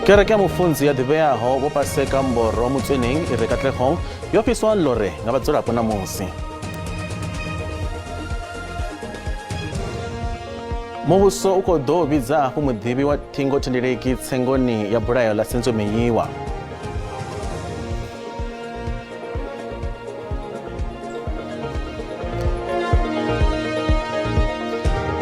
Kereke ya mufunzi ya Dibeaho bo Paseka Mboro Mutwening irekatlehong yo piswa lore nga vadzulapo namusi. Muhuso uko do biza umudibi wa tingo tendeleki tsengoni ya Burayo la Senzo Meyiwa.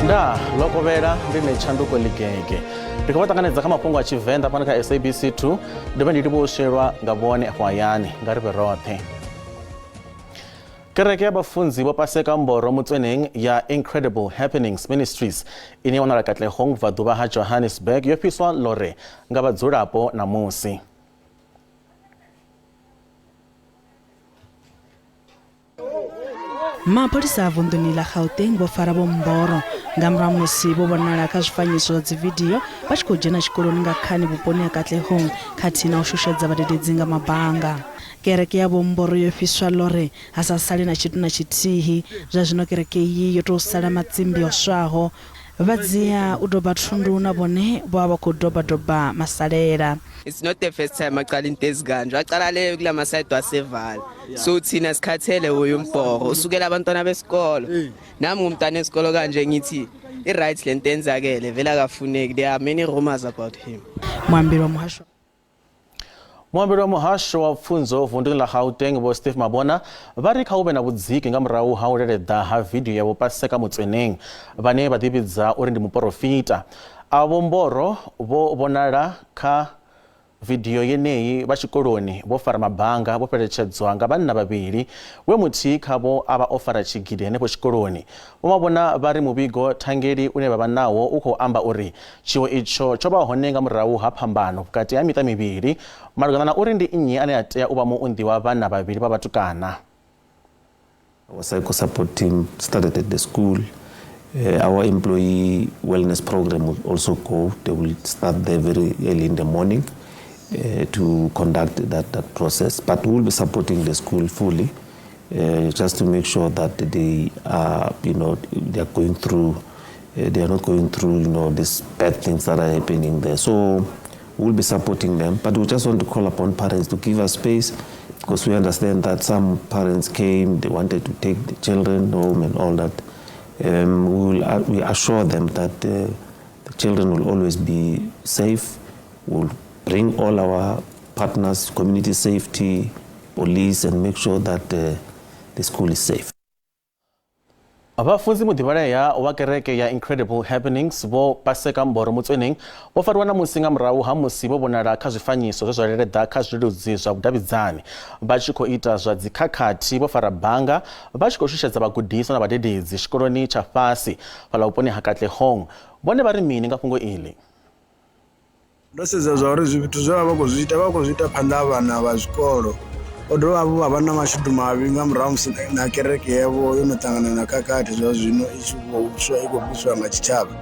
Nda lokovela ndine chanduko ligege. Ndikapatanganedza kha mapungu a Chivenda pana kha SABC2 ndibe ndiliboshelwa ngabone akwayani ngaribe rothe. Kereke ya bafunzi bo Paseka Mboro Mutwening ya Incredible Happenings Ministries ine wana katlehong vaduba ha Johannesburg yo piswa lore nga vadzulapo namusi. Mapolisa avundunila Gauteng vo fara vo Mboro ngamra musi vo vonala kha zwifanyiso dzi video va tshi khou dzhena tshikoloni nga khani vhuponi ha Katlehong khathihi na u shushedza vhadededzi nga mabanga. Kereke ya vo Mboro yo fiswa lore ha sa sali na tshithu na tshithihi zwa zwino kereke iyi yo tou sala matsimbi o swaho vadzia u doba thundu na vone vo vha khou doba masalela. It's not the first time aqala into ezikanje aqala le kula masayidi wasevala so thina sikhathele uyu Mboro usukela abantwana besikolo nami ngumntana esikolo kanje ngithi i-right lento enzakele vela akafuneki. There are many rumors about him. Mwambilo wa muhasho wa pfunzo vundu la Gauteng bo Steve Mabona vari kha ube na vudziki nga murahu ha uleleda ha video ya vo Paseka Mutwening vane vadibidza uri ndi muprofita. Avo Mboro vo vonala kha video yeneyi vaxikoloni vo fara mabanga vo peletshedzwa nga vanna vavili we muthihi khavo ava ofara tshigidi henefho xikoloni. Vo mavona vari muvigo thangeli une vava nawo u khou amba uri tshiwo itsho tsho vha hone nga murahu ha phambano vhukati ha mita mivhili malugana na uri ndi nnyi ane a tea u vha muunḓi wa vhanna vhavhili vha vhatukana. Our psycho support team started at the school. Our employee wellness program will also go. They will start there very early in the morning to conduct that process. But we will be supporting the school fully, just to make sure that they are, they are going through, they are not going through, these bad things that are happening there. So we will be supporting them. But we just want to call upon parents to give us space, because we understand that some parents came, they wanted to take the children home and all that. We assure them that the children will always be safe. We'll bring all our partners, community safety, police, and make sure that the school is safe. Abafunzi mudibaleya wa kereke ya Incredible Happenings vo Paseka Mboro Mutwening vo fariwa na musi nga murahu ha musi vo vonala kha zwifanyiso zwa leleda kha zwileludzi zwa vhudavhidzani vha tshi khou ita zwa dzikhakhathi vo fara banga vha tshi khou shushedza vhagudiswa na vhadededzi tshikoloni tsha fhasi fhala vhuponi ha Katlehong. Vhone vha ri mini nga fhungo iḽi? Ndo sedza zwa uri zwithu zwe vha khou zwi ita phanḓa ha vhana vha zwikolo o dovha hafhu vha vha na mashudu mavhi nga murahu musi na kereke yavho yo no ṱangana na khakhathi zwa zwino i tshi khou bviswa nga tshitshavha.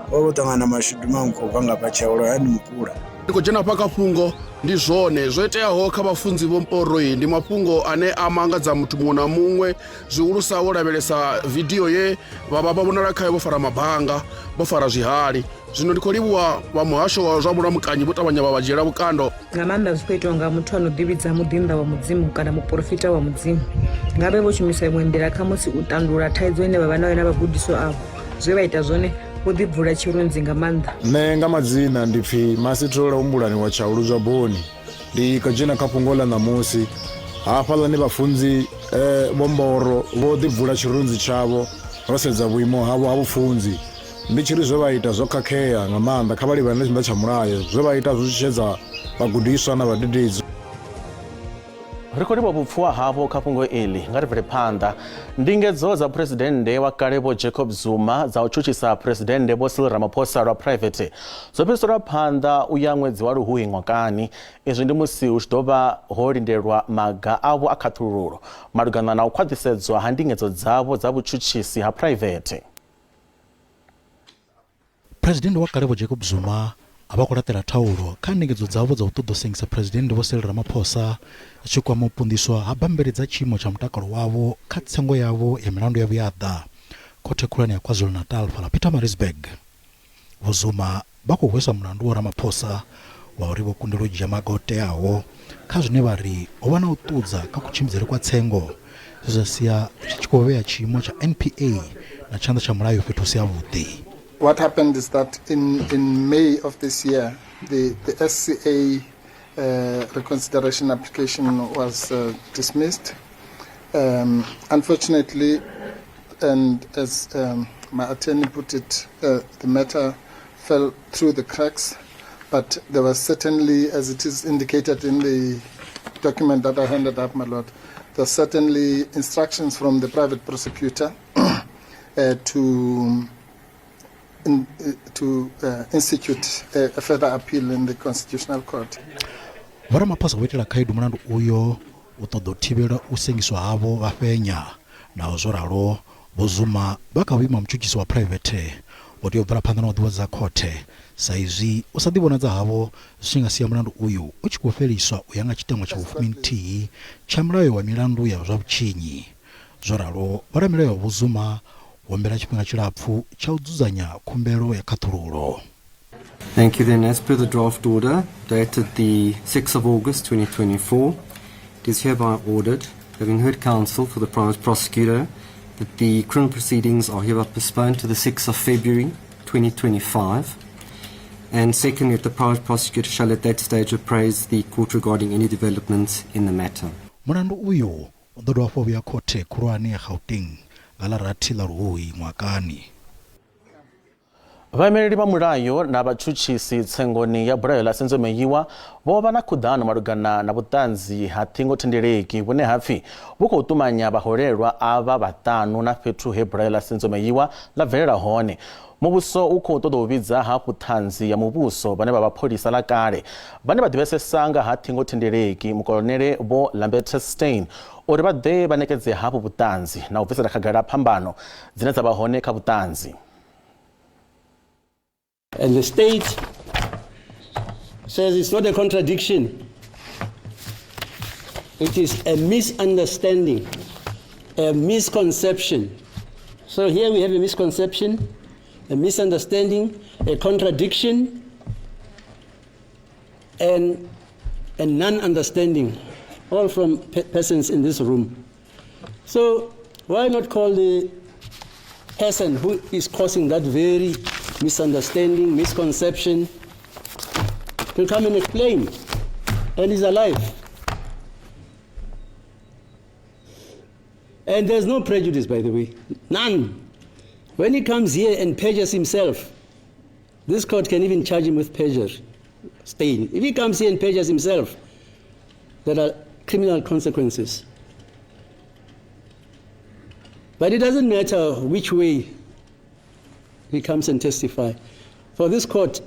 Vha vho ṱangana na mashudu manzhi khou bva nga Phatshaula ya ndi Mukula. Ndi khou dzhena pha mafhungo ndi zwone zwo iteaho kha vhafunzi vho Mboro ndi mafhungo ane a mangadza muthu muṅwe na muṅwe zwihulusa wo lavhelesa video ye vha vhonala khayo vho fara mabanga vho fara zwihali. Zwino ndi khou livhuwa vha muhasho wa zwa vhulamukanyi vho ṱavhanya vha dzhiela vhukando nga maanḓa zwi khou itiwa nga muthu ano ḓivhidza muḓinḓa wa mudzimu kana muprofita wa mudzimu. Ngabe vho shumisa iṅwe nḓila kha musi u tandulula thaidzo ine vha vha nayo na vhagudiswa avho zwe vha ita zwone vho ḓibvula tshirunzi nga maanḓa. Nṋe nga madzina ndi pfhi Masithola Umbulani wa Tshaulu zwa Boni. Ndi khou dzhena kha fhungo ḽa ṋamusi hafhaḽani vhafunzi vho Mboro vho ḓibvula tshirunzi tshavho ro sedza vhuimo havho ha vhufunzi. Ndi tshiri zwe vha ita zwo khakhea nga maanḓa kha vhalivhane na tshimbila tsha mulayo zwe vha ita zwi tshedza vhagudiswa na vhadededzi. Ri khou livhuwa vhupfuwa havho kha fhungo iḽi nga ri bvele phanḓa. Ndingedzo dza phuresidennde wa kale vho Jacob Zuma dza u tshutshisa phuresidennde vho Cyril Ramaphosa lwa private dzo fhiriselwa phanḓa u ya ṅwedzi wa luhuhi ṅwakani. Izwi ndi musi hu tshi ḓo vha ho lindelwa maga avho a khaṱhululo malugana na u khwaṱhisedzwa ha ndingedzo dzavho dza vhutshutshisi ha private. President wa kale vho Jacob Zuma ava khou laṱela thaulo kha ndingedzo dzavho dza u ṱoḓa u sengisa President vho Cyril Ramaphosa tshi kwama u pundiswa ha bammbiri dza tshiimo tsha mutakalo wavho kha tsengo yavho ya milandu yavho ya ḓa khothe khulwane ya KwaZulu-Natal fhala Pietermaritzburg. Vho Zuma vha khou hweswa mulandu wa Ramaphosa wa uri vho kundelwa u dzhia maga o teaho kha zwine vha ri ho vha na u ṱudza kha kutshimbidzele kwa tsengo zwa sia tshi tshi khou vhea tshiimo tsha NPA na tshanḓa tsha mulayo fhethu hu si havhuḓi. What happened is that in May of this year, the SCA reconsideration application was dismissed. Unfortunately, and as my attorney put it, the matter fell through the cracks, but there was certainly, as it is indicated in the document that I handed up, my lord, there are certainly instructions from the private prosecutor to institute a further appeal in the Constitutional Court. Vho Ramaphosa vho itela khaedu mulandu uyo u ṱoḓa u thivhela u sengiswa havho vha fhenya naho zwo ralo vho Zuma vha kha vhuima mutshutshisi wa private vho tea u bvela phanḓa na u ḓivha dza khothe sa izwi u sa ḓivhonadza havho zwi nga sia mulandu uyu u tshi khou fheliswa u ya nga tshitengo tsha vhufumi tsha mulayo wa milandu ya zwa vhutshinyi. Zwo ralo vhoramilayo vho Zuma wombela tshifhinga tshilapfu tsha u dzudzanya khumbelo ya khaṱhululo. Thank you. Then, as per the draft order dated the 6th of August 2024, it is hereby ordered, having heard counsel for the private prosecutor, that the criminal proceedings are hereby postponed to the 6th of February 2025. And secondly, that the private prosecutor shall at that stage appraise the court regarding any developments in the matter. Mulandu uyu u ḓo dovha hafhu vhuya khothe khulwane ya Gauteng nga ḽa rathi ḽa Luhuhi ṅwakani. Vhaimeleli vha mulayo na vhatshutshisi tsengoni ya bulayo ḽa Senzomeyiwa vho vha na khuḓano malugana na vhuṱanzi ha ṱhingothendeleki vhune hapfi vhu khou ṱumanya vhaholelwa ava vhaṱanu na fhethu he bulayo ḽa Senzomeyiwa ḽa bvelela hone. Muvhuso u khou ṱoḓa u vhidza hafhu ṱhanzi ya muvhuso vhane vha vha pholisa ḽa kale vhane vha ḓivhesesa nga ha ṱhingothendeleki mukolonele Vho Lambert Steyn uri vha ḓe vha ṋekedze hafhu vhuṱanzi na u bvisela khagala phambano dzine dza vha hone kha vhuṱanzi. And the state says it's not a contradiction. It is a misunderstanding, a misconception. So here we have a misconception, a misunderstanding, a contradiction, and a non-understanding, all from persons in this room. So why not call the person who is causing that very misunderstanding, misconception, to come and explain, and he's alive. And there's no prejudice, by the way, none. When he comes here and perjures himself, this court can even charge him with perjury, Steyn. If he comes here and perjures himself, there are criminal consequences. But it doesn't matter which way he comes and testify. For this court,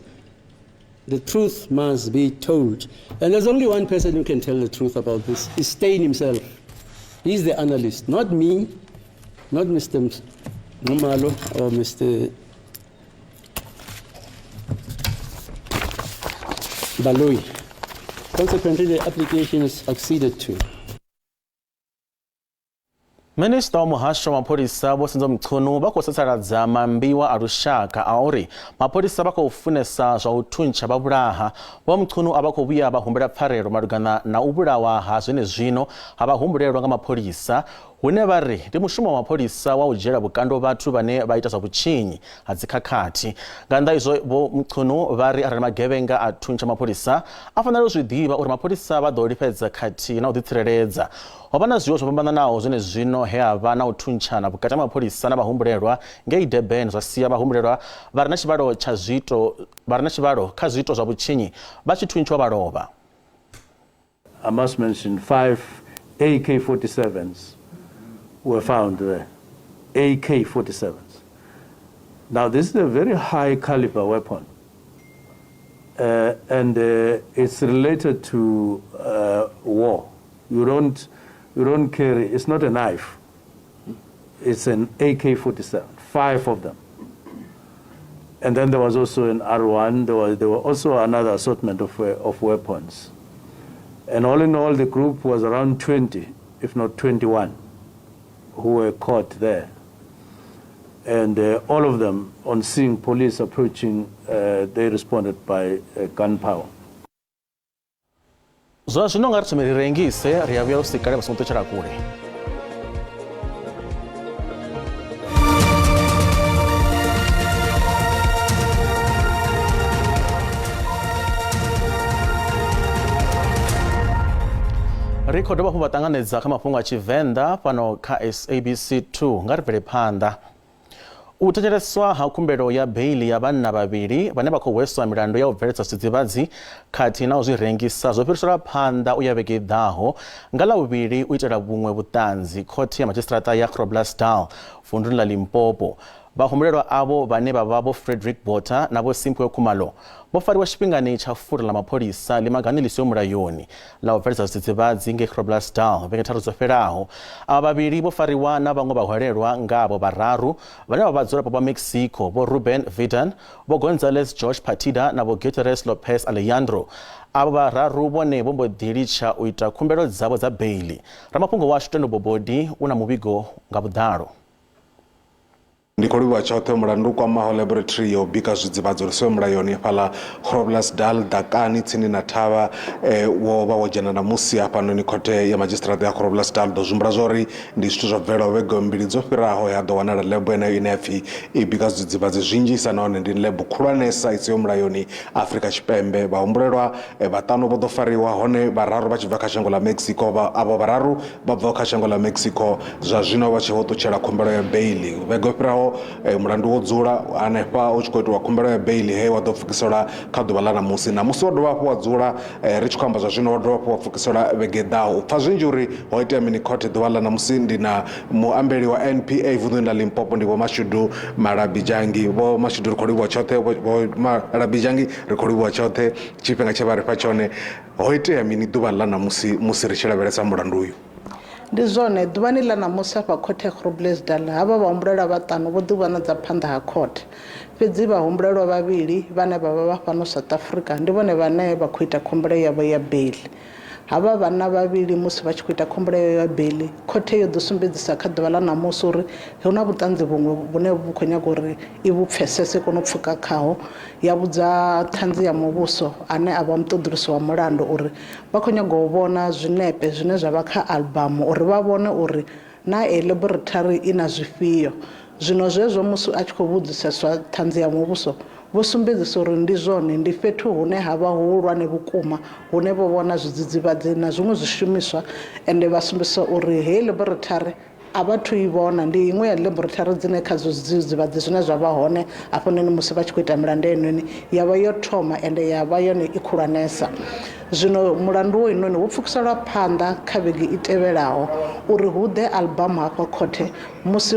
the truth must be told. And there's only one person who can tell the truth about this. It's Steyn himself. He's the analyst, not me, not Mr. Nomalo or Mr. Baloyi. Consequently, the application is acceded to. Minista wa muhasho wa mapholisa Vho Senzo Mchunu vha khou sasaladza mambiwa a lushaka a uri mapholisa vha khou funesa zwa u thuntsha vhavhulaha. Vho Mchunu a vha khou vhuya vha humbela pfarelo malugana na u vhulawa ha zwenezwino ha vhahumbulelwa nga mapholisa hune vha ri ndi mushumo wa mapholisa wa u dzhiela vhukando vhathu vhane vha ita zwa vhutshinyi ha dzikhakhathi. Nga nnḓa izwo Vho Mchunu vha ri arali magevhenga a thuntsha mapholisa a fanela u zwi ḓivha uri mapholisa vha ḓo lifhedza khathihi na u ḓitsireledza. Ho vha na zwiwo zwo fhambananaho zwenezwino he ha vha na u thuntshana vhukati ha mapholisa na vhahumbulelwa ngei Durban zwa sia vhahumbulelwa vha re na tshivhalo tsha zwiito vha re na tshivhalo kha zwiito zwa vhutshinyi vha tshi thuntshiwa vha lovha. I must mention 5 AK-47s were found there. AK-47s. Now this is a very high caliber weapon, and it's related to war. You don't carry. It's not a knife. It's an AK-47. 5 of them. And then there was also an R1. There were also another assortment of weapons. And all in all, the group was around 20, if not 21, who were caught there. And all of them, on seeing police approaching, they responded by gunpowder. zwa zwino nga ri thome ri rengise ri ya vhuya usikale vha songo ṱutshela kule. Ri khou dovha hafhu vha ṱanganedza kha mafhungo a Tshivenḓa fhano kha SABC 2 nga ri bvele phanḓa. U thetsheleswa ha khumbelo ya beili ya vhanna vhavhili vhane vha khou hweswa milandu ya u bveledza zwidzidzivhadzi khathihi na u zwi rengisa zwo fhiriselwa phanḓa u ya vhege i ḓaho nga Ḽavhuvhili u itela vhuṅwe vhuṱanzi khothe ya madzhisiṱiraṱa ya Groblersdal vunḓuni ḽa Limpopo. Vhahumbulelwa avho vhane vha vha vho Frederick Botha na vho Simphiwe Khumalo vho fariwa tshifhingani tsha fulo ḽa mapholisa limagani ḽi siho mulayoni ḽa u bveledza zwidzidzivhadzi ngei Groblersdal vhege tharu dzo fhelaho. Avha vhavhili vho fariwa na vhaṅwe vhahwelelwa ngavho vhararu vhane vha vhadzulapo vha Mexico vho Ruben Vidan, vho Gonzales George Partida na vho Gutierrez Lopez Alejandro. Abo vhararu vhone vho mbo ḓi litsha u ita khumbelo dzavho dza beili. Ramafhungo washu Tendo Bobodi una muvhigo nga vhuḓalo. Ndi khou livhuwa tshoṱhe mulandu kwamaho laboratory ya u bika zwidzivhadzi uri siho mulayoni fhaḽa Groblersdal Ḓakani tsini na Thavha wo vha wo dzhena namusi hafhanoni khothe ya madzhisiṱiraṱa ya Groblersdal ḓo zhumbula zwori ndi zwithu zwa bvelaho vhege mbili dzo fhiraho ya ḓo wanala lebo yeneyo ine ya pfhi i bika zwidzivhadzi zwinzhisa nahone ndi lebo khulwanesa i siho mulayoni Afrika Tshipembe. Vhahumbulelwa vhaṱanu vho ḓo fariwa hone vhararu vha tshi bva kha shango ḽa Mexico. Avho vhararu vha bvaho kha shango ḽa Mexico zwa zwino vha tshi vho ṱutshela khumbelo ya beili. Vhege fhiraho mulandu wo dzula hanefha u tshi khou itiwa khumbelo ya beili he wa ḓo pfukisela kha ḓuvha ḽa namusi wa dovha hafhu wa dzula ri tshi khou amba zwa zwino wa dovha hafhu wa pfukisela vhege ḓaho. U pfha zwinzhi uri ho itea mini khothe ḓuvha ḽa namusi. Ndi na muambeli wa NPA vunḓuni ḽa Limpopo ndi vho Mashudu Malabi Jangi. Vho Mashudu ri khou livhuwa tshoṱhe, vho Malabi Jangi ri khou livhuwa tshoṱhe tshifhinga tshe vha ri fha tshone. Ho itea mini ḓuvha ḽa namusi musi ri tshi lavhelesa mulandu uyu? Ndi zwone ḓuvhani ḽa namusi hafha khothe Groblersdal havha vhahumbulelwa vhaṱanu vho ḓivhanadza phanḓa ha khothe. Fhedzi vhahumbulelwa vhavhili vhane vha vha vha fhano South Africa ndi vhone vhane vha khou ita khumbelo yavho ya beili. Havha vhana vhavhili musi vha tshi khou ita khumbelo ya beili khothe yo ḓo sumbedzisa kha ḓuvha ḽa namusi uri hu na vhuṱanzi vhuṅwe vhune vhu khou nyaga uri i vhu pfesese kone u pfuka khaho. Ya vhudza ṱhanzi ya muvhuso ane a vha muṱoḓulusi wa mulandu uri vha khou nyaga u vhona zwinepe zwine zwa vha kha album uri vha vhone uri na laboratory i na zwifhio. Zwino zwezwo musi a tshi khou vhudziseswa ṱhanzi ya muvhuso vho sumbedzisa uri ndi zwone ndi fhethu hune havha hulwane vhukuma hune vho vhona zwidzidzivhadzi na zwiṅwe zwishumiswa ende vha sumbedzisa uri hei laboratory a vhathu i vhona ndi iṅwe ya laboratory dzine kha zwo zwidzidzivhadzi zwine zwa vha hone hafhanoni musi vha tshi khou ita milandu yenoni ya vha yo thoma ende ya vha yone i khulwanesa. Zwino mulandu wo inoni wo pfukiselwa phanḓa kha vhege i tevhelaho uri hu ḓe album hafha khothe musi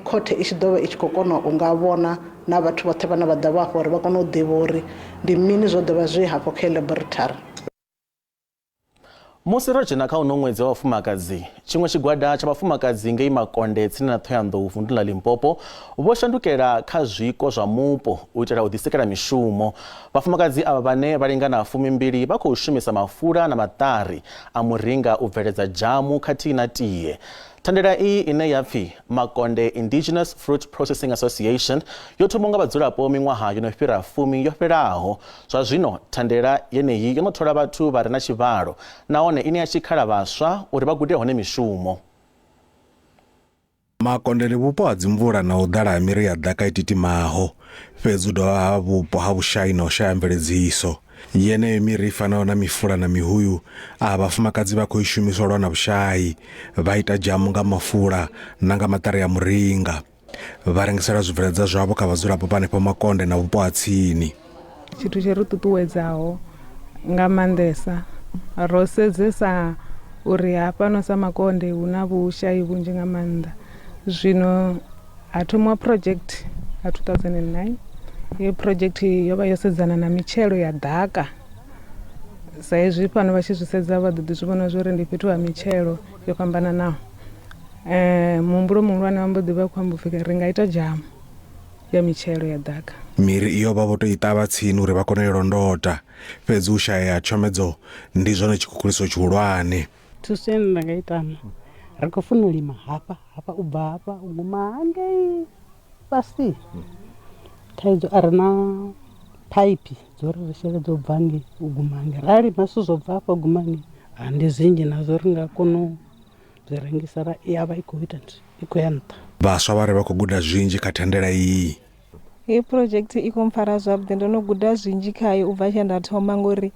khothe i tshi ḓo vha i tshi khou kona u nga vhona na vhathu vhoṱhe vhane vha ḓa vhafho uri vha kone u ḓivha uri ndi mini zwo ḓo vha zwi hafho kha laboratory. Musi ro dzhena kha uno ṅwedzi wa vhafumakadzi, tshiṅwe tshigwada tsha vhafumakadzi ngei Makonde tsini na Thohoyandou vunḓu ḽa Limpopo vho shandukela kha zwiko zwa mupo u itela u ḓisikela mishumo. Vhafumakadzi ava vhane vha lingana 12 vha khou shumisa mafula na maṱari a muringa u bveledza jamu khathihi na tie. Thandela iyi ine ya pfi Makonde Indigenous Fruit Processing Association yo thoma nga vhadzulapo miṅwaha yo no fhira 10 yo fhelaho. Zwa zwino thandela yeneyi yo no thola vhathu vha re na tshivhalo nahone ine ya tshikhala vhaswa uri vha gude hone mishumo. Makonde ndi vhupo ha dzimvula na u ḓala ha miri ya ḓaka i titimaho. Fhedzi u dovha ha vhupo ha vhushayi na u shaya mveledziso. Yeneyo miri i fanaho na mifula na mihuyu a vhafumakadzi vha khou i shumiswa lwa na vhushayi. Vha ita jamu nga mafula na nga maṱari ya muringa. Vha rengisela zwibveledzwa zwavho kha vhadzulapo hanefho Makonde na vhupo ha tsini. Tshithu tshe ri ṱuṱuwedzaho nga maanḓesa ro sedzesa uri hafhano sa Makonde hu na vhushayi vhunzhi nga maanḓa. Zwino ha thomiwa project ha 2009. Iyo project yo vha yo sedzana na mitshelo ya ḓaka. Sa izwi fhano vha tshi zwi sedza vha ḓo ḓi zwi vhona zwori ndi fhethu ha mitshelo yo fhambananaho. Muhumbulo muhulwane wa mbo ḓi vha khou amba upfhi ri nga ita jamu ya mitshelo ya ḓaka. Miri iyo vha vho to i ṱavha tsini uri vha kone u londota. Fhedzi u shaya ha tshomedzo ndi zwone tshikhukhulisi tshihulwane. Thuso ine nda nga itana ri khou funa u lima hafha u bva hafha u guma hangei fhasi. Thaidzo a re na paipi dzo ri shele dzo bva ngei u guma ngei rali masu zwo bva afha guma ngei ndi zinzhi nazo ri nga kona u zwi rengisa ra i vha i khou ita i khou ya nṱha. Vhaswa vha ri vha khou guda zwinzhi kha thandela iyi. Hei project i khou mpfara zwavhuḓi, ndo no guda zwinzhi khayo u bva tshe nda thoma ngori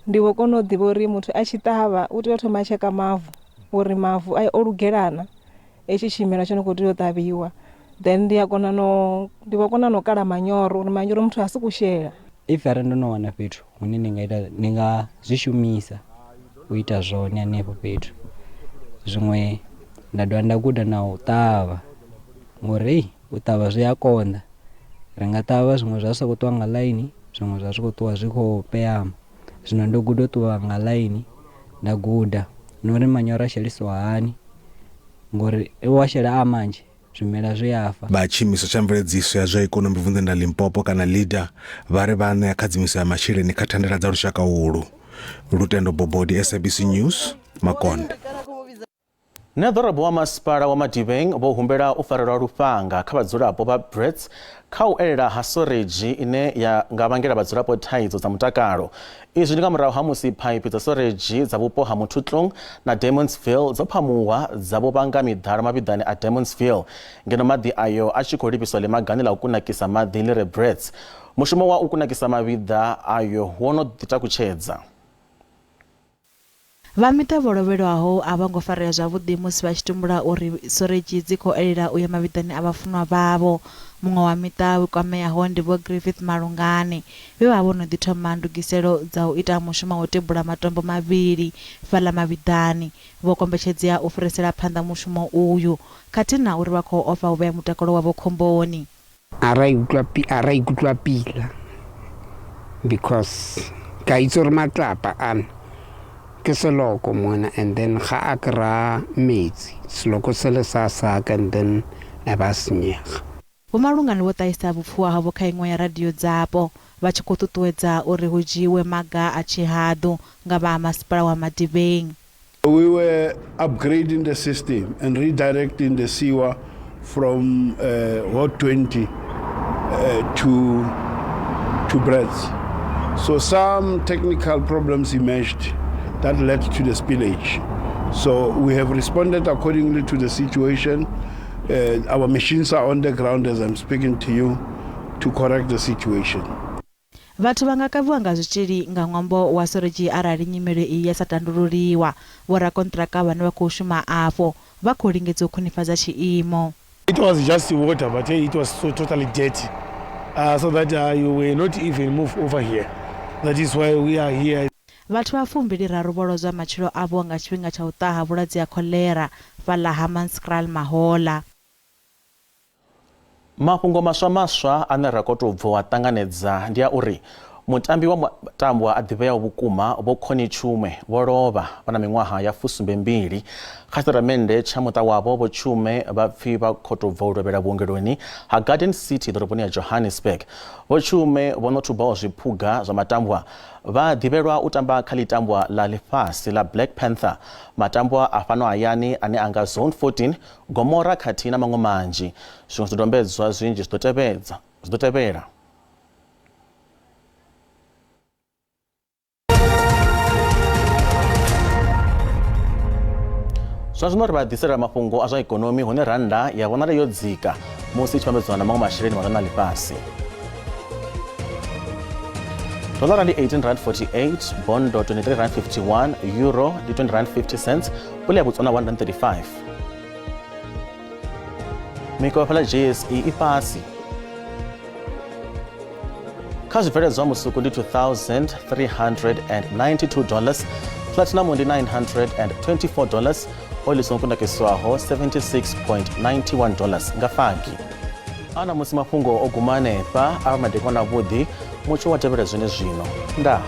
ndi vho kona u ḓivha uri muthu a tshi ṱavha u tea u thoma a tsheka mavu uri mavu a o lugelana etshi tshimela tsho no khou tea u ṱavhiwa, then ndi vho kona no kala manyoro uri manyoro muthu a si ku shela. If are ndo no wana fhethu hune ni nga zwi shumisa u ita zwone hanefho fhethu. Zwiṅwe nda dovha nda guda na u ṱavha ngori u ṱavha zwi a konḓa. Ri nga ṱavha zwiṅwe zwa sokou ṱuwa nga ḽaini, zwiṅwe zwa sokou ṱuwa zwi khou peyama. Zwino ndo guda u ṱuwa nga ḽaini, nda guda nori manyoro a shelisiwa hani ngori wa shela a manzhi zwimela zwi afa. Vha tshimiso tsha mveledziso ya zwa ikonomi vunḓuni ḽa Limpopo kana leader vha ri vha ṋea khadzimiso ya masheleni kha thandela dza lushaka uhulu. Lutendo Bobodi, SABC News, Makonde. Na ḓorobo wa masipala wa Madibeng vho humbela u farelwa lufhanga kha vhadzulapo vha Brits kha u elela ha storage ine ya nga vhangela vhadzulapo thaidzo dza mutakalo. Izwi ndi nga murahu ha musi phaiphi dza storage dza vhupo ha Muthutlong na Demonsville dzo phamuwa dza vho vhanga miḓalo mavhiḓani a Demonsville ngeno maḓi ayo a tshi khou livhiswa ḽimagani ḽa u kunakisa maḓi ḽi re Brits. Mushumo wa u kunakisa maviḓa ayo wo no ḓi takutshedza. Vha miṱa vho lovhelwaho a vha ngo farea zwavhuḓi musi vha tshi tumbula uri storage dzi khou elela u ya mavhiḓani a vhafunwa vhavho. Muṅwe wa miṱa we kwameaho ndi vho Griffith Malungani vhe vha vho no ḓi thoma ndugiselo dza u ita mushumo wa u tebula matombo mavhili fhaḽa mavhiḓani. Vho kombetshedzea u fhirisela phanḓa mushumo uyu khathihi na uri vha khou ofha u vhea mutakalo wavho khomboni. Ara ikutlwa pila because ka itse uri matlapa ana ke seloko mona and then ga a kra metsi seloko se le sa saka and then a ba senyega. Vho Malungani vho ṱahisa vhupfuwa havho kha iṅwe ya radio dzapo vha tshi khou ṱuṱuwedza uri hu dzhiiwe maga a tshihaḓu nga vha masipala wa Madibeng. We were upgrading the system and redirecting the sewer from Hot 20 to Brits. So some technical problems emerged that led to the spillage. So we have responded accordingly to the situation. Our machines are on the ground as I'm speaking to you to correct the situation. Vhathu vha nga kavhiwa nga zwitzhili nga ṅwambo wa storage arali nyimelo iyi ya sa tandululiwa. Vho rakontraka vhane vha khou shuma afho vha khou lingedza u khwinifhadza tshiimo. It was just water, but it was so totally dirty, so that you will not even move over here. That is why we are here. Vhathu vha 23 vho lozwa matshilo avho nga tshifhinga tsha u ṱaha vhulwadze ha kholera fhaḽa Hammanskraal Mahola. Mafhungo maswa ane ra khou tou bva wa ṱanganedza ndi a uri mutambi wa mutambo a ḓivheaho vhukuma Vho Connie Chume vho lovha vha na miṅwaha ya 72 kha tshitatamennde tsha muṱa wavho. Vho Chume vha pfhi vha khou tou bva u lovhela vhuongeloni ha Garden City ḓoroboni ya Johannesburg. Vho Chume vho no thubaho zwiphuga zwa matambwa vha ḓivhelwa u tamba kha ḽitambwa ḽa ḽifhasi ḽa Black Panther, matambwa a fhano hayani ane anga Zone 14, Gomora khathihi na maṅwe manzhi. Zwiṅwe zwidodombedzwa zwinzhi zwi ḓo tevhela. Zwazwino ri vha ḓisela mafhungo a zwa ikonomi hune rannda ya vhonala yo dzika musi i tshi vhambedzwa na maṅwe masheleni maṅwe na ḽifhasi. Dolara ndi 18.48, bondo 23.51, euro ndi 20.50, pula ya Botswana 1.35. Mikovha ya GSE i fhasi. Kha zwibveledzwa musuku ndi $2,392, platinum ndi $924, oil yo kunakiswaho $76.91 nga faki. Ana musi mafhungo o guma hanefha a madekwana vhuḓi mutsho wa tevhela zwene zwino. Ndaa.